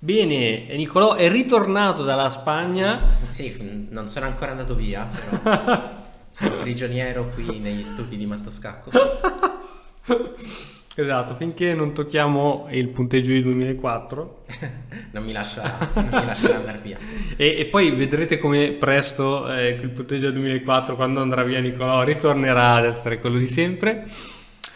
Bene, Nicolò è ritornato dalla Spagna. Sì, non sono ancora andato via, però sono prigioniero qui negli studi di Mattoscacco. Esatto, finché non tocchiamo il punteggio di 2004. Non mi lascia andare via. E poi vedrete come presto il punteggio del 2004, quando andrà via Nicolò, ritornerà ad essere quello di sempre.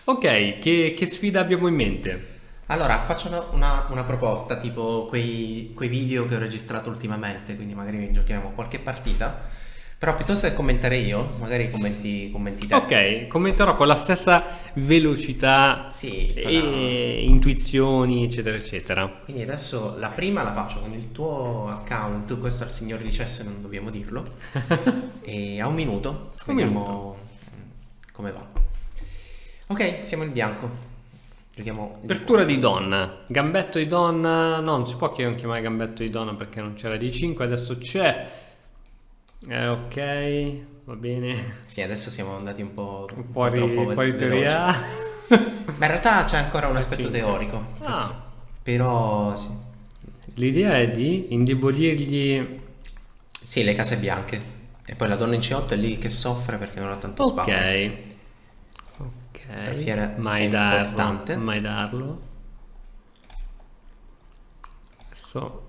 Ok, che sfida abbiamo in mente? Allora, faccio una proposta, tipo quei video che ho registrato ultimamente, quindi magari giochiamo qualche partita. Però piuttosto che commentare io, magari commenti te. Ok, commenterò con la stessa velocità Sì, e intuizioni, eccetera, eccetera. quindi adesso la prima la faccio con il tuo account, questo al signor Ricesse non dobbiamo dirlo, e a un minuto, Un vediamo come va. Ok, siamo in bianco. Giochiamo di Apertura di donna, gambetto di donna, no, non si può chiamare gambetto di donna perché non c'era di 5, adesso c'è. Ok, va bene. Sì, adesso siamo andati un po' Fuori veloci. teoria. Ma in realtà c'è ancora un aspetto teorico. Ah, Però sì. l'idea è di indebolirgli. Sì, le case bianche. E poi la donna in C8 è lì che soffre perché non ha tanto spazio. Ok, Questa fiera mai è darlo, importante. mai darlo. Adesso.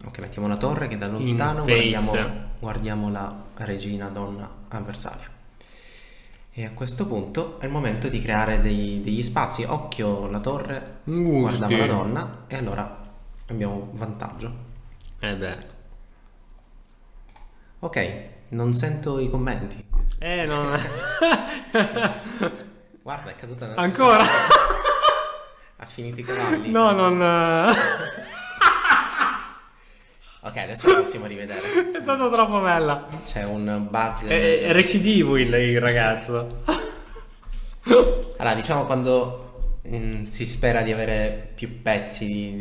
Ok, mettiamo una torre che da lontano In face. guardiamo la regina donna avversaria. E a questo punto è il momento di creare degli spazi. Occhio, la torre guardava Sì. la donna e allora abbiamo un vantaggio. Eh beh. Ok, non sento i commenti. Non. Guarda, è caduta nella Ancora? stessa- Ha finito i cavalli. No, non. Ok, adesso la possiamo rivedere. È stata troppo bella. C'è un bug. È recidivo il ragazzo. Allora, diciamo quando si spera di avere più pezzi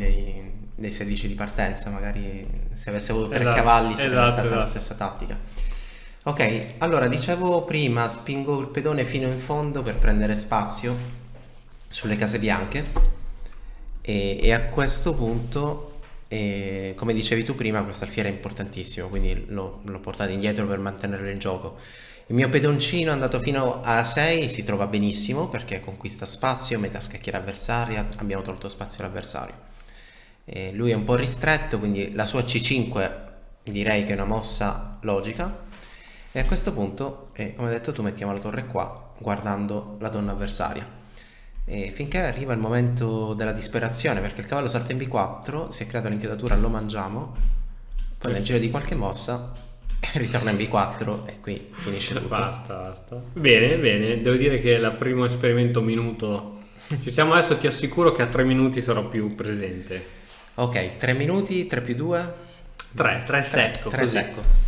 dei 16 di partenza, magari se avesse avuto tre Esatto, cavalli sarebbe esatto, stata la esatto. stessa tattica. Ok, allora dicevo prima, spingo il pedone fino in fondo per prendere spazio sulle case bianche e a questo punto, come dicevi tu prima, questo alfiere è importantissimo, quindi l'ho portato indietro per mantenerlo in gioco. Il mio pedoncino è andato fino a 6, si trova benissimo perché conquista spazio, metà scacchiera avversaria, abbiamo tolto spazio all'avversario. Lui è un po' ristretto, quindi la sua C5 direi che è una mossa logica. E a questo punto, come hai detto tu, mettiamo la torre qua, guardando la donna avversaria. E finché arriva il momento della disperazione, perché il cavallo salta in B4, si è creata l'inchiodatura, lo mangiamo, poi nel giro di qualche mossa ritorna in B4 e qui finisce tutto. Basta. Bene, bene. Devo dire che è il primo esperimento minuto. Ci siamo adesso, ti assicuro che a 3 minuti sarò più presente. Ok, 3 minuti, 3 più 2? 3 secco. 3 così. secco.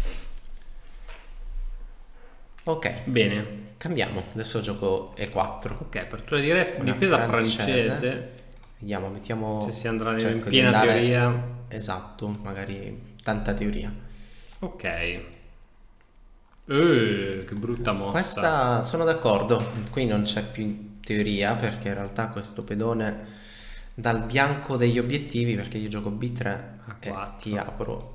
Ok, Bene. cambiamo, adesso gioco E4. Ok, apertura di re, Una difesa francese. Vediamo, mettiamo. Se si andrà in cerco di piena andare- teoria. Esatto, magari tanta teoria. Ok. Che brutta mossa. Questa sono d'accordo, qui non c'è più teoria perché in realtà questo pedone dal bianco degli obiettivi, perché io gioco B3 e A4. ti apro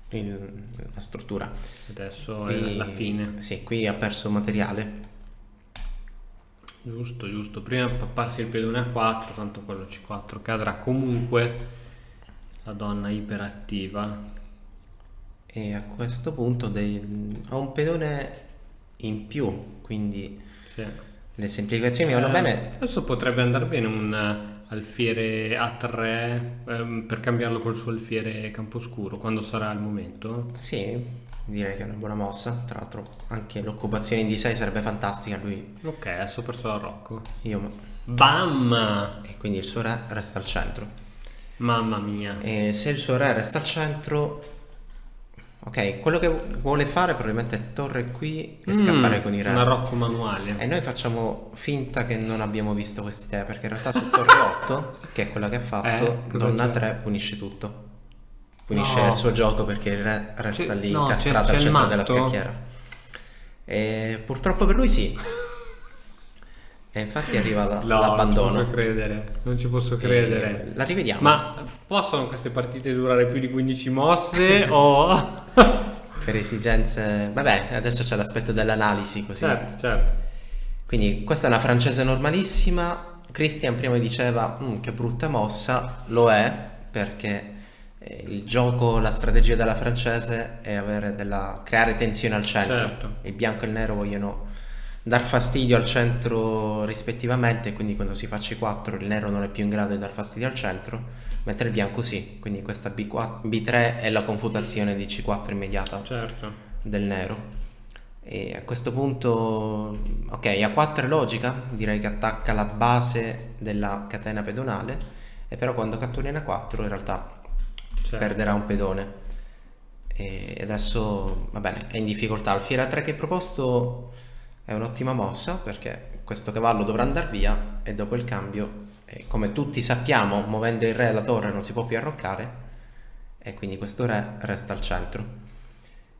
la struttura. Adesso Qui- è la fine. Sì, qui ha perso materiale. Giusto. Prima papparsi il pedone a 4, tanto quello C4 cadrà comunque. La donna iperattiva. E a questo punto ho un pedone in più, quindi Sì. le semplificazioni mi vanno bene. Adesso potrebbe andare bene un alfiere A3 per cambiarlo col suo alfiere camposcuro quando sarà il momento. Sì, direi che è una buona mossa. Tra l'altro anche l'occupazione in D6 sarebbe fantastica. Lui, Ok, adesso ho perso la Rocco. io, Bam! e quindi il suo re resta al centro. Mamma mia. E se il suo re resta al centro, ok, quello che vuole fare probabilmente è torre qui e scappare con i re. Una Rocco manuale. E noi facciamo finta che non abbiamo visto questa idea, perché in realtà su torre 8, che è quella che ha fatto, cosa donna c'è? 3 punisce tutto. Punisce No. il suo gioco perché il re resta lì no, incastrato c'è al il centro della matto? scacchiera. E purtroppo per lui sì. E infatti arriva No, non ci posso l'abbandono. credere, non ci posso credere. La rivediamo. Ma possono queste partite durare più di 15 mosse o... Per esigenze... Vabbè, adesso c'è l'aspetto dell'analisi così. Certo, certo. Quindi questa è una francese normalissima. Christian prima diceva che brutta mossa, lo è perché il gioco, la strategia della francese è creare tensione al centro. Certo. Il bianco e il nero vogliono dar fastidio al centro rispettivamente, quindi quando si fa C4 il nero non è più in grado di dar fastidio al centro, mentre il bianco sì, quindi questa B3 è la confutazione di C4 immediata Certo. del nero. E a questo punto, ok, A4 è logica, direi che attacca la base della catena pedonale, e però quando cattura in A4 in realtà Certo. perderà un pedone. E adesso, va bene, è in difficoltà. Alfiere A3 che hai proposto è un'ottima mossa perché questo cavallo dovrà andare via e dopo il cambio, come tutti sappiamo, muovendo il re e la torre non si può più arroccare e quindi questo re resta al centro.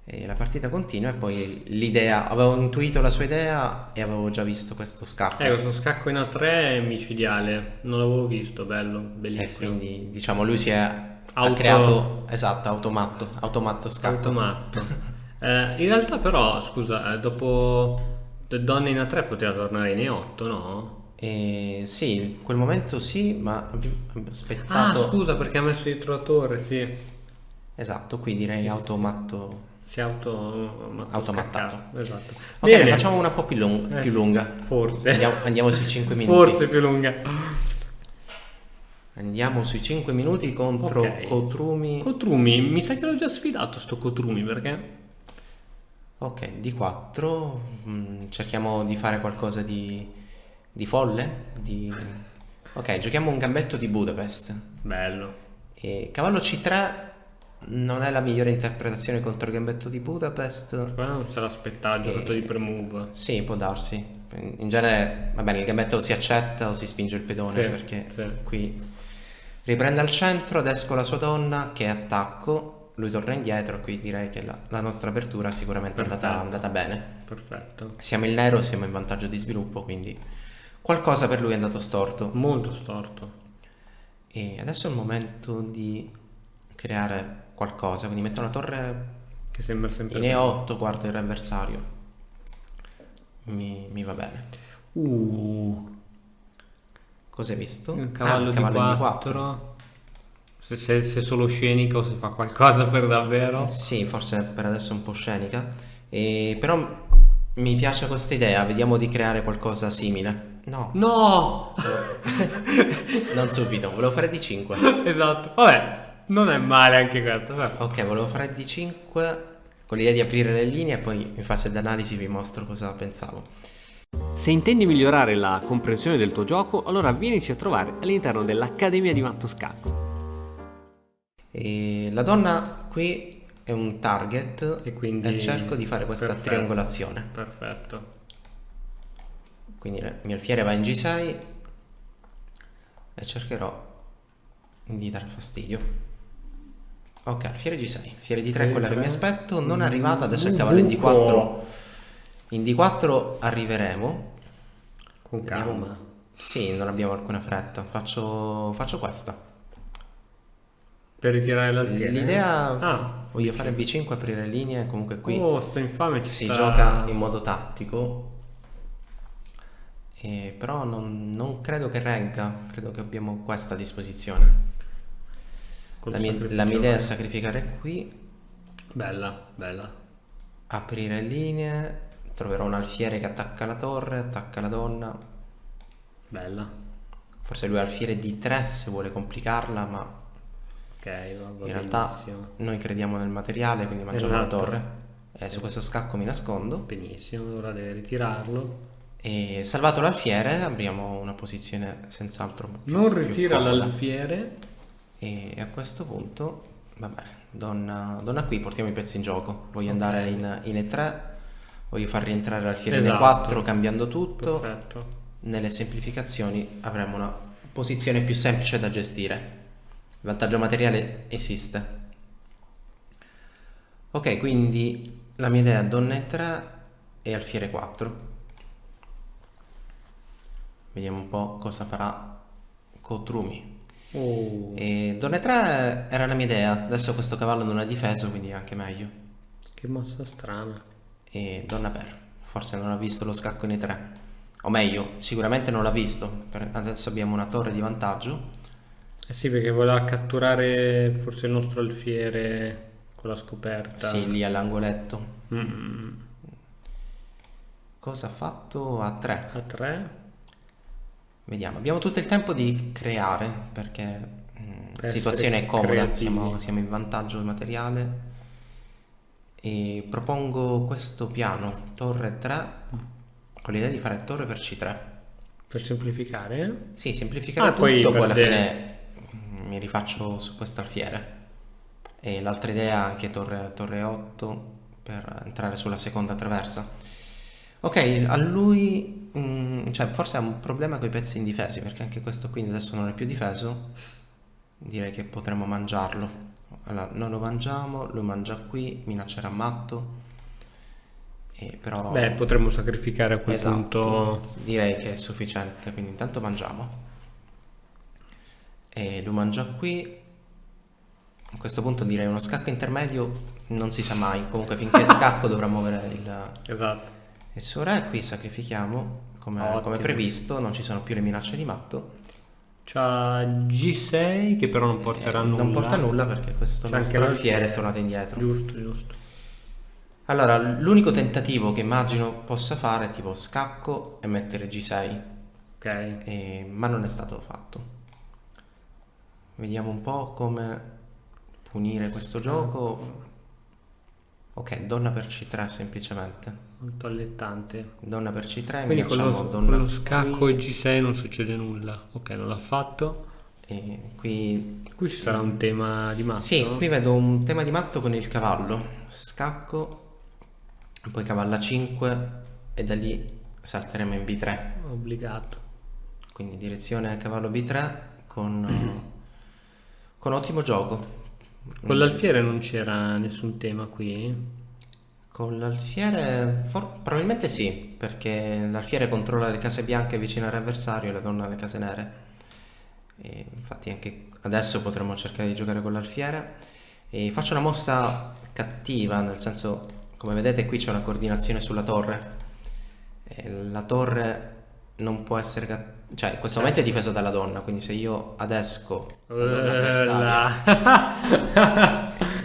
E la partita continua e poi l'idea, avevo intuito la sua idea e avevo già visto questo scacco. Questo scacco in A3 è micidiale, non l'avevo visto, bello, E bellissimo. quindi diciamo lui ha Auto- creato, esatto, automatto scacco. Automatto. In realtà però, scusa, dopo donne in A3 poteva tornare in E8, no? E sì, in quel momento sì, ma abbiamo Ah, aspettato. scusa, perché ha messo dietro la torre, sì. Esatto, qui direi automattato. Si è Automattato. scaccato. Esatto. Ok, ne Bene. facciamo una un po' più Sì, lunga. forse. Andiamo sui 5 minuti. Forse più lunga. Andiamo sui 5 minuti contro Ok. Cotrumi. Cotrumi, mi sa che l'ho già sfidato sto Cotrumi perché... Ok, D4. Cerchiamo di fare qualcosa di folle. Ok, giochiamo un gambetto di Budapest. Bello. E cavallo C3 non è la migliore interpretazione contro il gambetto di Budapest. Qua non se l'aspettava il giocatore di premove. Sì, può darsi. In genere, va bene, il gambetto si accetta o si spinge il pedone Sì, perché sì. qui riprende al centro, adesso con la sua donna che è attacco, lui torna indietro, qui direi che la nostra apertura sicuramente è Perfetto. andata bene. Perfetto. Siamo il nero, siamo in vantaggio di sviluppo, quindi qualcosa per lui è andato storto. Molto storto. E adesso è il momento di creare qualcosa, quindi metto una torre Che sembra sempre... in E8, guardo il re avversario. Mi va bene. Cosa hai visto? Un cavallo di cavallo in 4. Se solo scenica o se fa qualcosa per davvero. Sì, forse per adesso è un po' scenica. Però mi piace questa idea, vediamo di creare qualcosa simile. No, No! non subito, volevo fare D5. Esatto. Vabbè, non è male anche questo. Però. Ok, volevo fare D5 con l'idea di aprire le linee e poi in fase di analisi vi mostro cosa pensavo. Se intendi migliorare la comprensione del tuo gioco, allora vienici a trovare all'interno dell'Accademia di Matto Scacco. E la donna qui è un target E quindi... cerco di fare questa Perfetto. triangolazione. Perfetto. Quindi il mio alfiere va in G6 e cercherò di dar fastidio. Ok, alfiere G6, alfiere D3 è quella che mi aspetto, non è arrivata, adesso il cavallo in D4. In D4 arriveremo. Con calma. Sì, non abbiamo alcuna fretta, faccio questa. Per ritirare l'alfiere. L'idea, Ah. voglio fare B5, aprire linee, comunque qui Oh, sto infame ci si sta... gioca in modo tattico. Però non credo che regga, credo che abbiamo questa a disposizione. Col La mia sacrificio. idea è sacrificare qui, Bella, bella. aprire linee, troverò un alfiere che attacca la torre, attacca la donna. Bella. Forse lui ha alfiere D3 se vuole complicarla, ma Ok, va in realtà benissimo. noi crediamo nel materiale, quindi mangiamo la Esatto. torre. Su questo scacco mi nascondo. Benissimo, ora deve ritirarlo. E salvato l'alfiere abbiamo una posizione senz'altro più Non più ritira comoda. l'alfiere. E a questo punto, va bene, donna qui, portiamo i pezzi in gioco. Voglio andare in E3, voglio far rientrare l'alfiere in Esatto. E4 cambiando tutto. Perfetto. Nelle semplificazioni avremo una posizione più semplice da gestire. Il vantaggio materiale esiste. Ok, quindi la mia idea è donna E3 e alfiere 4. Vediamo un po' cosa farà Kotrumi. Oh, E Donna 3 era la mia idea, adesso questo cavallo non è difeso, quindi è anche meglio. che mossa strana. E Donna Per, forse non ha visto lo scacco nei 3. O meglio, sicuramente non l'ha visto. Adesso abbiamo una torre di vantaggio. Eh sì, perché voleva catturare forse il nostro alfiere con la scoperta. Sì, lì all'angoletto. Mm, Cosa ha fatto? A 3. a 3 Vediamo, abbiamo tutto il tempo di creare perché per la situazione essere è comoda, creativi. siamo in vantaggio materiale e propongo questo piano, torre 3, con l'idea di fare torre per C3. Per semplificare. Sì, semplificare Ah, poi tutto, poi alla perde- fine mi rifaccio su questo alfiere. E l'altra idea anche torre 8 per entrare sulla seconda traversa. Ok, a lui, cioè forse ha un problema con i pezzi indifesi, perché anche questo quindi adesso non è più difeso. Direi che potremmo mangiarlo. Allora, noi lo mangiamo, lui mangia qui, minaccerà matto. E però... Beh, potremmo sacrificare a quel esatto, punto. direi che è sufficiente, quindi intanto mangiamo. E lo mangia qui. A questo punto direi uno scacco intermedio, non si sa mai. Comunque finché scacco dovrà muovere Esatto. il suo re. Qui sacrifichiamo come Ottimo. previsto, non ci sono più le minacce di matto. C'ha G6 che però non porterà nulla. Non porta nulla perché questo C'è anche nostro l'altro. alfiere è tornato indietro. Giusto, giusto. Allora, l'unico tentativo che immagino possa fare è tipo scacco e mettere G6, Ok. ma non è stato fatto. Vediamo un po' come punire questo gioco. Ok, donna per C3 semplicemente. Molto allettante. Donna per C3, Quindi con minacciamo lo, donna con lo scacco qui, e G6 non succede nulla. Ok, non l'ha fatto. e qui... Qui ci sarà un tema di matto. Sì, qui vedo un tema di matto con il cavallo. Scacco, poi cavallo A5 e da lì salteremo in B3. Obbligato. Quindi direzione cavallo B3 con ottimo gioco. Con l'alfiere non c'era nessun tema qui. Con l'alfiere probabilmente sì, perché l'alfiere controlla le case bianche vicino all'avversario e la donna le case nere. E infatti anche adesso potremmo cercare di giocare con l'alfiere. E faccio una mossa cattiva, nel senso, come vedete qui c'è una coordinazione sulla torre. E la torre non può essere... Cioè, in questo momento è difeso dalla donna, quindi se io adesco la donna avversaria,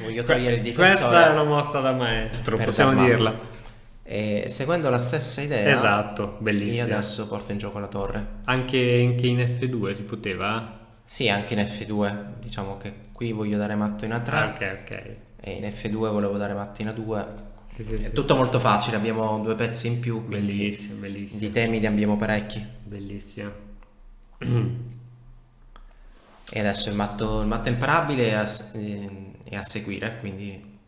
voglio togliere il difensore. Questa è una mossa da maestro, per possiamo dar matto. dirla. E seguendo la stessa idea, Esatto, io bellissimo. adesso porto in gioco la torre. Anche in F2 si poteva? Sì, anche in F2, diciamo che qui voglio dare matto in A3 Ah, ok. e in F2 volevo dare matto in A2. Sì, È sì. tutto molto facile, abbiamo due pezzi in più, quindi Bellissimo, bellissimo. di temi ne abbiamo parecchi. Bellissimo. E adesso il matto imparabile è a seguire, quindi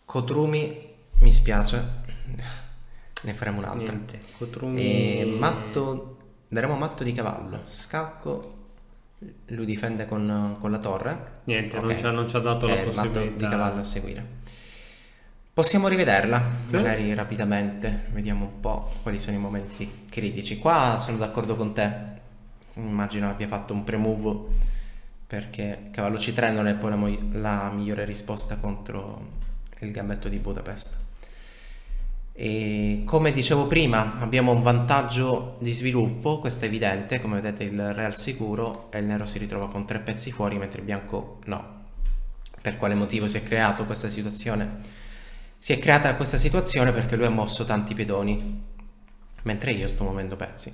Kotrumi mi spiace, ne faremo un'altra. Niente. Cotrumi... E daremo matto di cavallo, scacco, lui difende con la torre. Niente, Ok. non ci ha dato la È il matto possibilità. di cavallo a seguire. Possiamo rivederla, Sì. magari rapidamente, vediamo un po' quali sono i momenti critici. Qua sono d'accordo con te, immagino abbia fatto un pre-move perché cavallo C3 non è poi la migliore risposta contro il gambetto di Budapest. E come dicevo prima, abbiamo un vantaggio di sviluppo, questo è evidente, come vedete il re al sicuro e il nero si ritrova con 3 pezzi fuori mentre il bianco no. Per quale motivo si è creata questa situazione? Si è creata questa situazione perché lui ha mosso tanti pedoni, mentre io sto muovendo pezzi.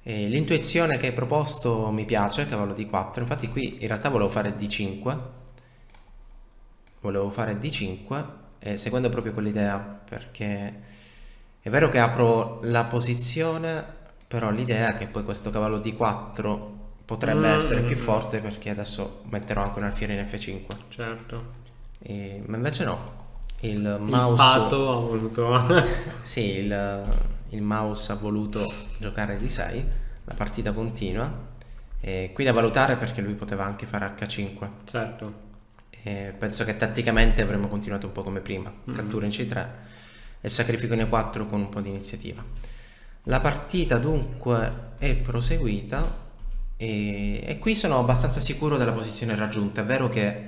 E l'intuizione che hai proposto mi piace, cavallo di 4, infatti qui in realtà volevo fare D5, seguendo proprio quell'idea, perché è vero che apro la posizione, però l'idea è che poi questo cavallo di 4 potrebbe essere più forte perché adesso metterò anche un alfiere in F5. Certo. Ma invece no, il Il mouse... fato ha voluto... Sì, il mouse ha voluto giocare di 6, la partita continua, e qui da valutare perché lui poteva anche fare H5. Certo. E penso che tatticamente avremmo continuato un po' come prima, cattura in C3 e sacrifico in E4 con un po' di iniziativa. La partita dunque è proseguita e qui sono abbastanza sicuro della posizione raggiunta. È vero che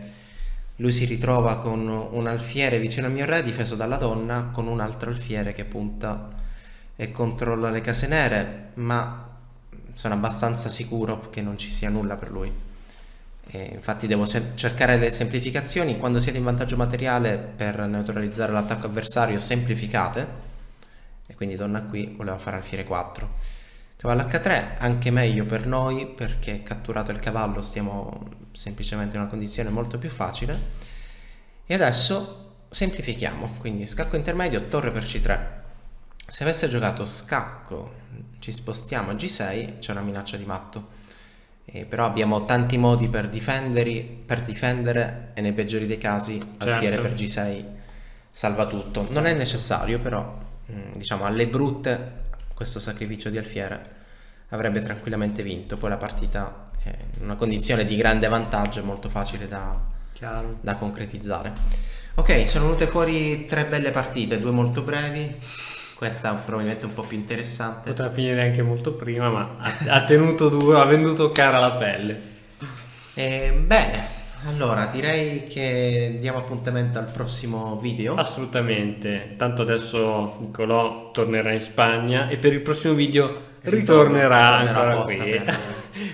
lui si ritrova con un alfiere vicino al mio re difeso dalla donna, con un altro alfiere che punta e controlla le case nere, ma sono abbastanza sicuro che non ci sia nulla per lui. E infatti devo cercare le semplificazioni. Quando siete in vantaggio materiale, per neutralizzare l'attacco avversario, semplificate. E quindi donna qui voleva fare alfiere 4. Cavallo H3, anche meglio per noi, perché catturato il cavallo stiamo semplicemente in una condizione molto più facile. E adesso semplifichiamo, quindi scacco intermedio, torre per C3. Se avesse giocato scacco, ci spostiamo a G6, c'è una minaccia di matto. Però abbiamo tanti modi per difendere e nei peggiori dei casi alfiere per G6 salva tutto. Non è necessario, però diciamo alle brutte questo sacrificio di alfiere avrebbe tranquillamente vinto. Poi la partita è in una condizione di grande vantaggio, è molto facile da concretizzare. Ok, sono venute fuori 3 belle partite, 2 molto brevi. Questa probabilmente un po' più interessante. Poteva finire anche molto prima, ma ha tenuto duro, ha venduto cara la pelle. Bene, allora direi che diamo appuntamento al prossimo video. Assolutamente. Tanto adesso Nicolò tornerà in Spagna e per il prossimo video ritornerà ancora apposta qui.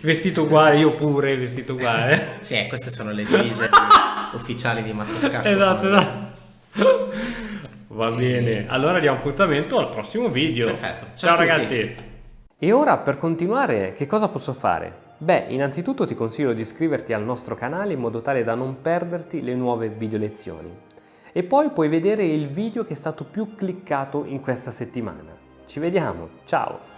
Vestito uguale, io pure vestito uguale. Sì, queste sono le divise ufficiali di Matto Scacco. Esatto. Va bene, allora diamo appuntamento al prossimo video. Perfetto. Ciao a tutti. ragazzi. E ora per continuare che cosa posso fare? Beh, innanzitutto ti consiglio di iscriverti al nostro canale in modo tale da non perderti le nuove video lezioni. E poi puoi vedere il video che è stato più cliccato in questa settimana. Ci vediamo, ciao!